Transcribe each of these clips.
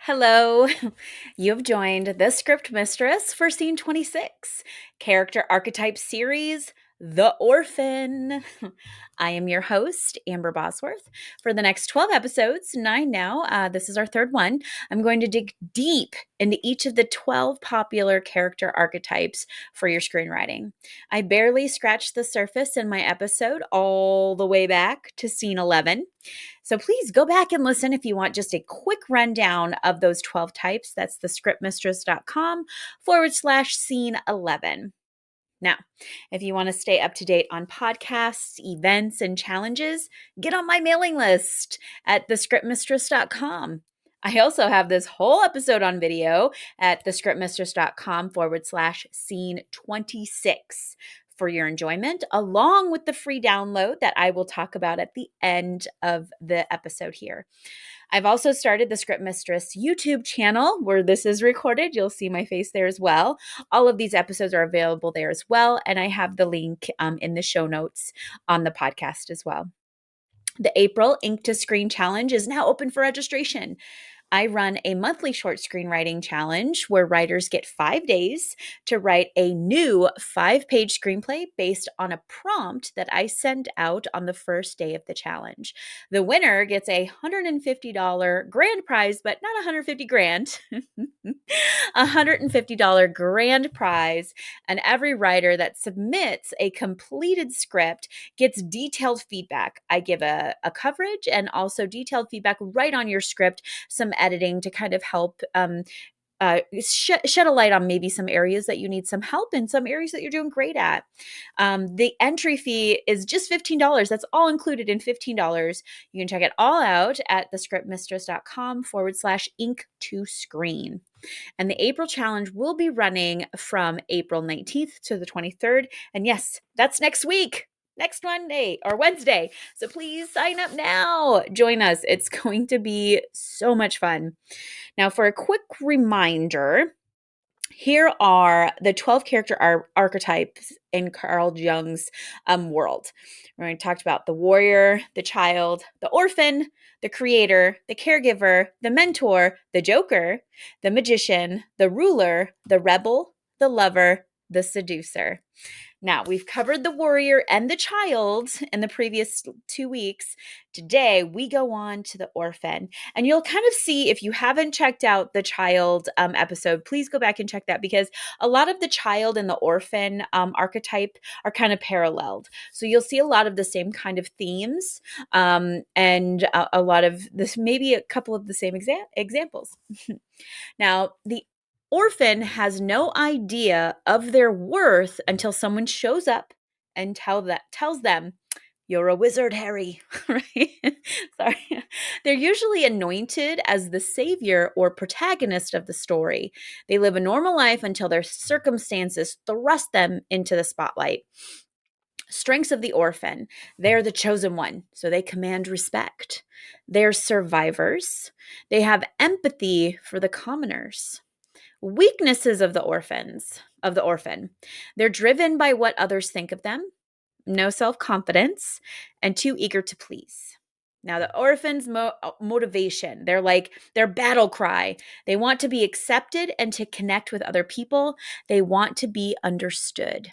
Hello. You have joined the Script Mistress for Scene 26, Character Archetype Series, The Orphan. I am your host, Amber Bosworth. For the next 12 episodes, 9 now, this is our third one, I'm going to dig deep into each of the 12 popular character archetypes for your screenwriting. I barely scratched the surface in my episode all the way back to Scene 11. So please go back and listen if you want just a quick rundown of those 12 types. That's thescriptmistress.com/scene 11. Now, if you want to stay up to date on podcasts, events, and challenges, get on my mailing list at thescriptmistress.com. I also have this whole episode on video at thescriptmistress.com/scene 26 for your enjoyment, along with the free download that I will talk about at the end of the episode here. I've also started the Script Mistress YouTube channel where this is recorded. You'll see my face there as well. All of these episodes are available there as well, and I have the link in the show notes on the podcast as well. The April Ink to Screen Challenge is now open for registration. I run a monthly short screenwriting challenge where writers get 5 days to write a new 5-page screenplay based on a prompt that I send out on the first day of the challenge. The winner gets a $150 grand prize, but not $150 grand, $150 grand prize. And every writer that submits a completed script gets detailed feedback. I give a coverage and also detailed feedback right on your script, some editing to kind of help shed a light on maybe some areas that you need some help in, some areas that you're doing great at. The entry fee is just $15. That's all included in $15. You can check it all out at thescriptmistress.com/ink to screen. And the April challenge will be running from April 19th to the 23rd. And yes, that's next week. Next Monday or Wednesday. So please sign up now. Join us. It's going to be so much fun. Now, for a quick reminder, here are the 12 character archetypes in Carl Jung's world. We talked about the warrior, the child, the orphan, the creator, the caregiver, the mentor, the joker, the magician, the ruler, the rebel, the lover, the seducer. Now, we've covered the warrior and the child in the previous 2 weeks. Today, we go on to the orphan. And you'll kind of see, if you haven't checked out the child episode, please go back and check that, because a lot of the child and the orphan archetype are kind of paralleled. So you'll see a lot of the same kind of themes and a lot of this, maybe a couple of the same examples. Now, the orphan has no idea of their worth until someone shows up and tells them, "You're a wizard, Harry." Right? Sorry. They're usually anointed as the savior or protagonist of the story. They live a normal life until their circumstances thrust them into the spotlight. Strengths of the orphan: they're the chosen one, so they command respect. They're survivors. They have empathy for the commoners. Weaknesses of the orphan: they're driven by what others think of them, no self-confidence, and too eager to please. Now, the orphan's motivation, their battle cry. They want to be accepted and to connect with other people. They want to be understood.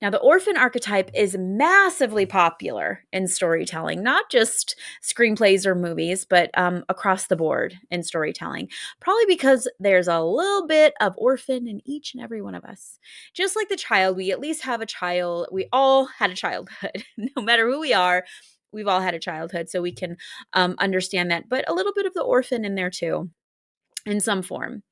Now, the orphan archetype is massively popular in storytelling, not just screenplays or movies, but across the board in storytelling, probably because there's a little bit of orphan in each and every one of us. Just like the child, we at least have a child. We all had a childhood. No matter who we are, we've all had a childhood, so we can understand that, but a little bit of the orphan in there too, in some form.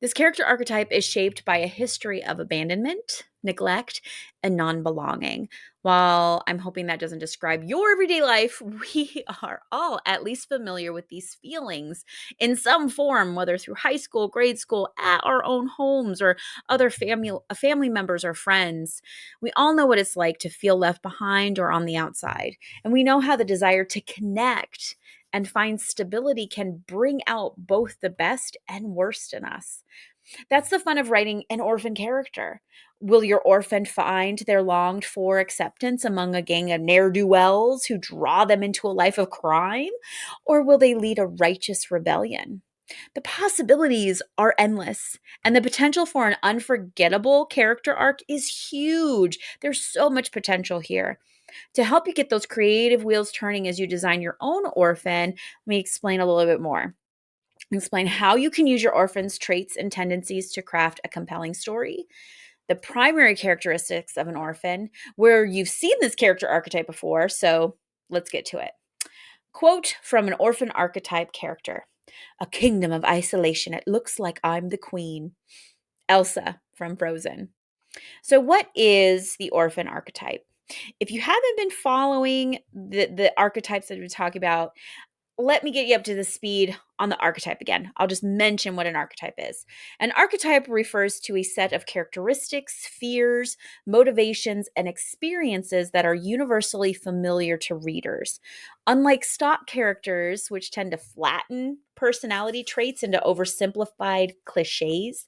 This character archetype is shaped by a history of abandonment, neglect, and non-belonging. While I'm hoping that doesn't describe your everyday life, we are all at least familiar with these feelings in some form, whether through high school, grade school, at our own homes, or other family members or friends. We all know what it's like to feel left behind or on the outside. And we know how the desire to connect and find stability can bring out both the best and worst in us. That's the fun of writing an orphan character. Will your orphan find their longed for acceptance among a gang of ne'er-do-wells who draw them into a life of crime? Or will they lead a righteous rebellion? The possibilities are endless, and the potential for an unforgettable character arc is huge. There's so much potential here. To help you get those creative wheels turning as you design your own orphan, let me explain a little bit more. Explain how you can use your orphan's traits and tendencies to craft a compelling story, the primary characteristics of an orphan, where you've seen this character archetype before, so let's get to it. Quote from an orphan archetype character: "A kingdom of isolation. It looks like I'm the queen." Elsa from Frozen. So, what is the orphan archetype? If you haven't been following the archetypes that we're talking about, let me get you up to the speed on the archetype again. I'll just mention what an archetype is. An archetype refers to a set of characteristics, fears, motivations, and experiences that are universally familiar to readers. Unlike stock characters, which tend to flatten personality traits into oversimplified cliches,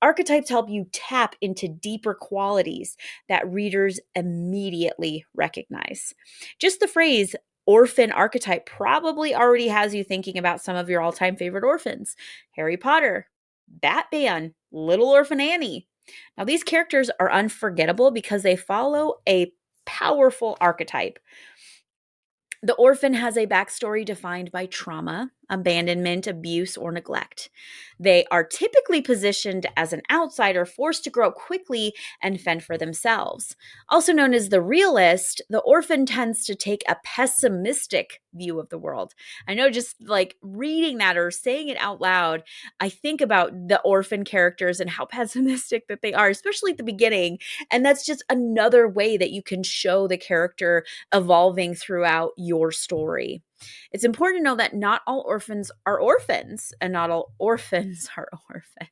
archetypes help you tap into deeper qualities that readers immediately recognize. Just the phrase orphan archetype probably already has you thinking about some of your all time favorite orphans: Harry Potter, Batman, Little Orphan Annie. Now, these characters are unforgettable because they follow a powerful archetype. The orphan has a backstory defined by trauma, abandonment, abuse, or neglect. They are typically positioned as an outsider, forced to grow quickly and fend for themselves. Also known as the realist, the orphan tends to take a pessimistic view of the world. I know, just like reading that or saying it out loud, I think about the orphan characters and how pessimistic that they are, especially at the beginning. And that's just another way that you can show the character evolving throughout your story. It's important to know that not all orphans are orphans and not all orphans are orphans.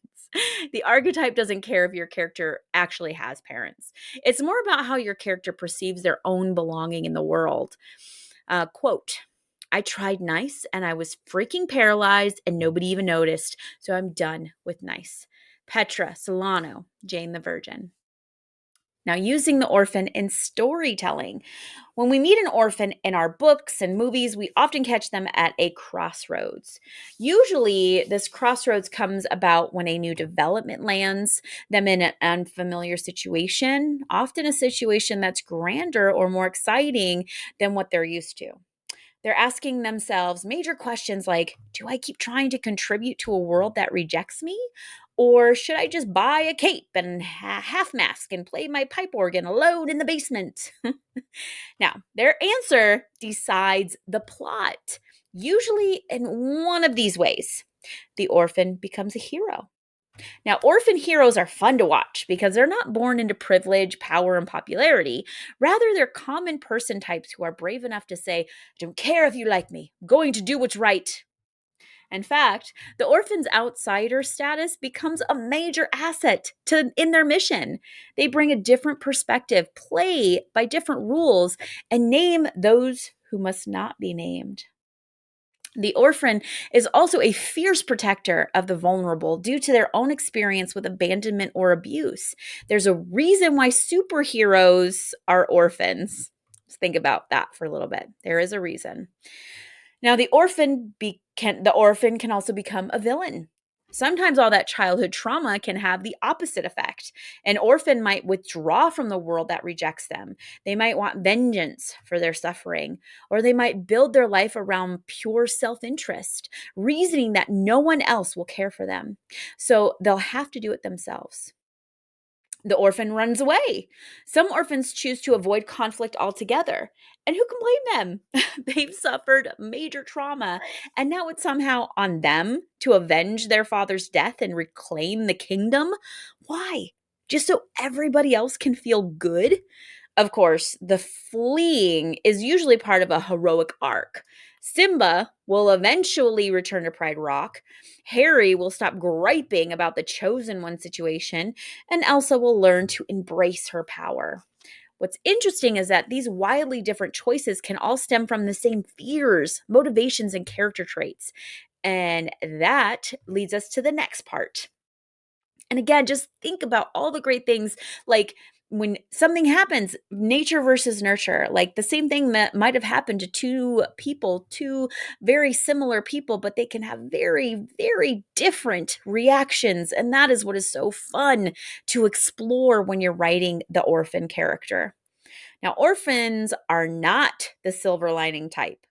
The archetype doesn't care if your character actually has parents. It's more about how your character perceives their own belonging in the world. Quote, "I tried nice and I was freaking paralyzed and nobody even noticed, so I'm done with nice." Petra Solano, Jane the Virgin. Now, using the orphan in storytelling. When we meet an orphan in our books and movies, we often catch them at a crossroads. Usually, this crossroads comes about when a new development lands them in an unfamiliar situation, often a situation that's grander or more exciting than what they're used to. They're asking themselves major questions like, do I keep trying to contribute to a world that rejects me? Or should I just buy a cape and half mask and play my pipe organ alone in the basement? Now, their answer decides the plot, usually in one of these ways. The orphan becomes a hero. Now, orphan heroes are fun to watch because they're not born into privilege, power, and popularity. Rather, they're common person types who are brave enough to say, "I don't care if you like me, I'm going to do what's right." In fact, the orphan's outsider status becomes a major asset in their mission. They bring a different perspective, play by different rules, and name those who must not be named. The orphan is also a fierce protector of the vulnerable due to their own experience with abandonment or abuse. There's a reason why superheroes are orphans. Just think about that for a little bit. There is a reason. Now, the orphan can also become a villain. Sometimes all that childhood trauma can have the opposite effect. An orphan might withdraw from the world that rejects them. They might want vengeance for their suffering, or they might build their life around pure self-interest, reasoning that no one else will care for them. So they'll have to do it themselves. The orphan runs away. Some orphans choose to avoid conflict altogether. And who can blame them? They've suffered major trauma, and now it's somehow on them to avenge their father's death and reclaim the kingdom. Why? Just so everybody else can feel good? Of course, the fleeing is usually part of a heroic arc. Simba will eventually return to Pride Rock. Harry will stop griping about the chosen one situation, and Elsa will learn to embrace her power. What's interesting is that these wildly different choices can all stem from the same fears, motivations, and character traits. And that leads us to the next part. And again, just think about all the great things like when something happens, nature versus nurture, like the same thing that might have happened to two very similar people, but they can have very, very different reactions. And that is what is so fun to explore when you're writing the orphan character. Now, orphans are not the silver lining type.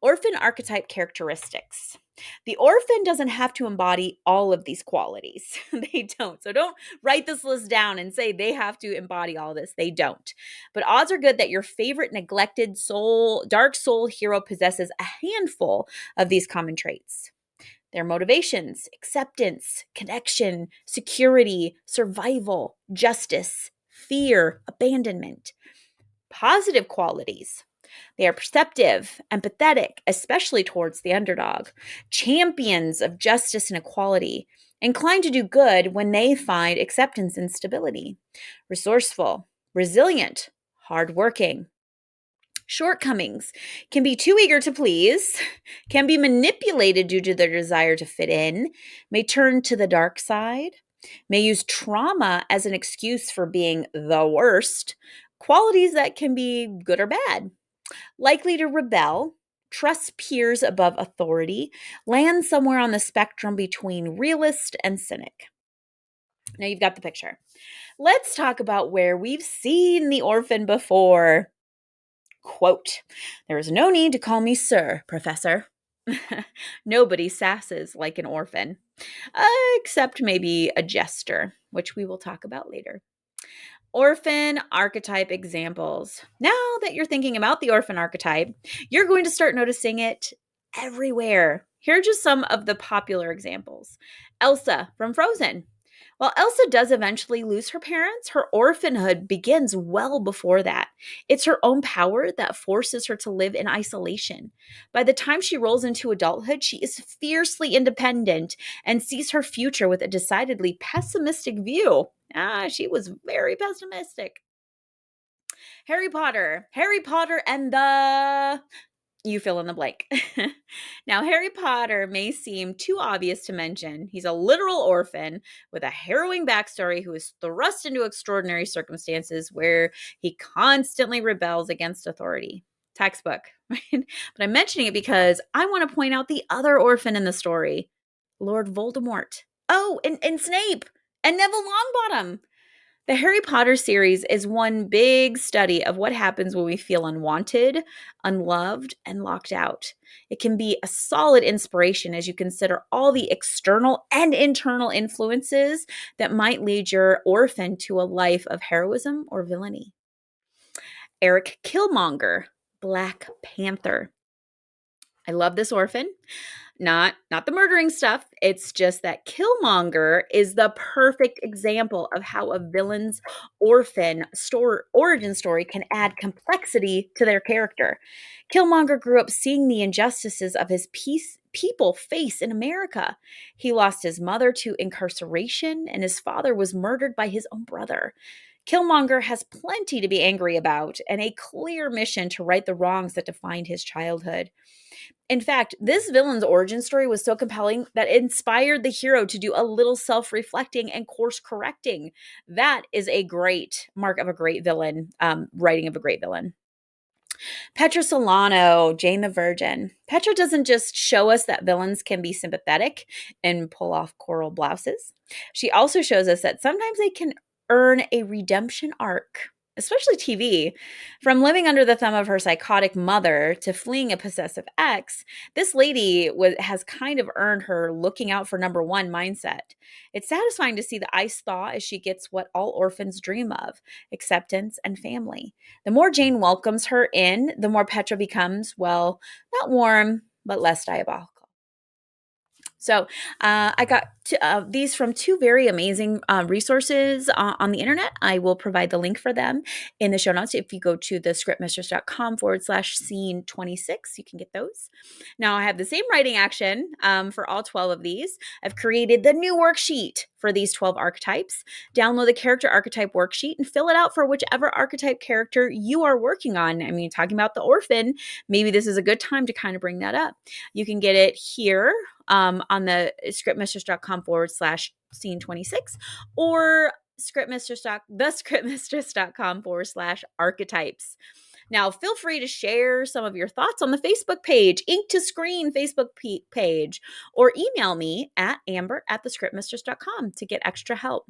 Orphan archetype characteristics. The orphan doesn't have to embody all of these qualities. They don't. So don't write this list down and say they have to embody all this. They don't. But odds are good that your favorite neglected soul, dark soul hero possesses a handful of these common traits. Their motivations: acceptance, connection, security, survival, justice, fear, abandonment. Positive qualities: they are perceptive, empathetic, especially towards the underdog, champions of justice and equality, inclined to do good when they find acceptance and stability, resourceful, resilient, hardworking. Shortcomings: can be too eager to please, can be manipulated due to their desire to fit in, may turn to the dark side, may use trauma as an excuse for being the worst, qualities that can be good or bad. Likely to rebel, trust peers above authority, land somewhere on the spectrum between realist and cynic. Now you've got the picture. Let's talk about where we've seen the orphan before. Quote, "There is no need to call me sir, Professor." Nobody sasses like an orphan, except maybe a jester, which we will talk about later. Orphan archetype examples. Now that you're thinking about the orphan archetype, you're going to start noticing it everywhere. Here are just some of the popular examples. Elsa from Frozen. While Elsa does eventually lose her parents, her orphanhood begins well before that. It's her own power that forces her to live in isolation. By the time she rolls into adulthood, she is fiercely independent and sees her future with a decidedly pessimistic view. She was very pessimistic. Harry Potter. Harry Potter and the... You fill in the blank. Now, Harry Potter may seem too obvious to mention. He's a literal orphan with a harrowing backstory who is thrust into extraordinary circumstances where he constantly rebels against authority. Textbook. Right? But I'm mentioning it because I want to point out the other orphan in the story, Lord Voldemort. Oh, and Snape and Neville Longbottom. The Harry Potter series is one big study of what happens when we feel unwanted, unloved, and locked out. It can be a solid inspiration as you consider all the external and internal influences that might lead your orphan to a life of heroism or villainy. Eric Killmonger, Black Panther. I love this orphan. Not the murdering stuff. It's just that Killmonger is the perfect example of how a villain's origin story can add complexity to their character. Killmonger grew up seeing the injustices of his people face in America. He lost his mother to incarceration, and his father was murdered by his own brother. Killmonger has plenty to be angry about and a clear mission to right the wrongs that defined his childhood. In fact, this villain's origin story was so compelling that it inspired the hero to do a little self-reflecting and course-correcting. That is a great mark of a great villain, writing of a great villain. Petra Solano, Jane the Virgin. Petra doesn't just show us that villains can be sympathetic and pull off coral blouses. She also shows us that sometimes they can earn a redemption arc, especially TV. From living under the thumb of her psychotic mother to fleeing a possessive ex, this lady has kind of earned her looking out for number one mindset. It's satisfying to see the ice thaw as she gets what all orphans dream of: acceptance and family. The more Jane welcomes her in, the more Petra becomes, well, not warm, but less diabolical. So I got these from two very amazing resources on the internet. I will provide the link for them in the show notes. If you go to thescriptmistress.com/scene 26, you can get those. Now I have the same writing action for all 12 of these. I've created the new worksheet for these 12 archetypes. Download the character archetype worksheet and fill it out for whichever archetype character you are working on. I mean, talking about the orphan, maybe this is a good time to kind of bring that up. You can get it here on the scriptmistress.com/scene 26, or thescriptmistress.com/archetypes. Now, feel free to share some of your thoughts on the Facebook page, Ink to Screen Facebook page, or email me at amber@thescriptmistress.com to get extra help.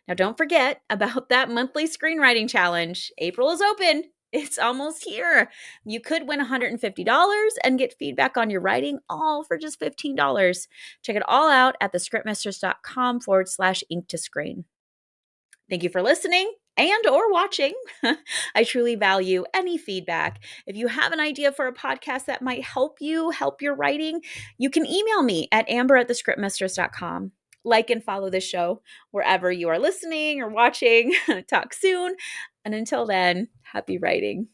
Now, don't forget about that monthly screenwriting challenge. April is open. It's almost here. You could win $150 and get feedback on your writing, all for just $15. Check it all out at thescriptmistress.com/ink to screen. Thank you for listening and or watching. I truly value any feedback. If you have an idea for a podcast that might help your writing, you can email me at amber@thescriptmistress.com. Like and follow this show wherever you are listening or watching. Talk soon. And until then, happy writing.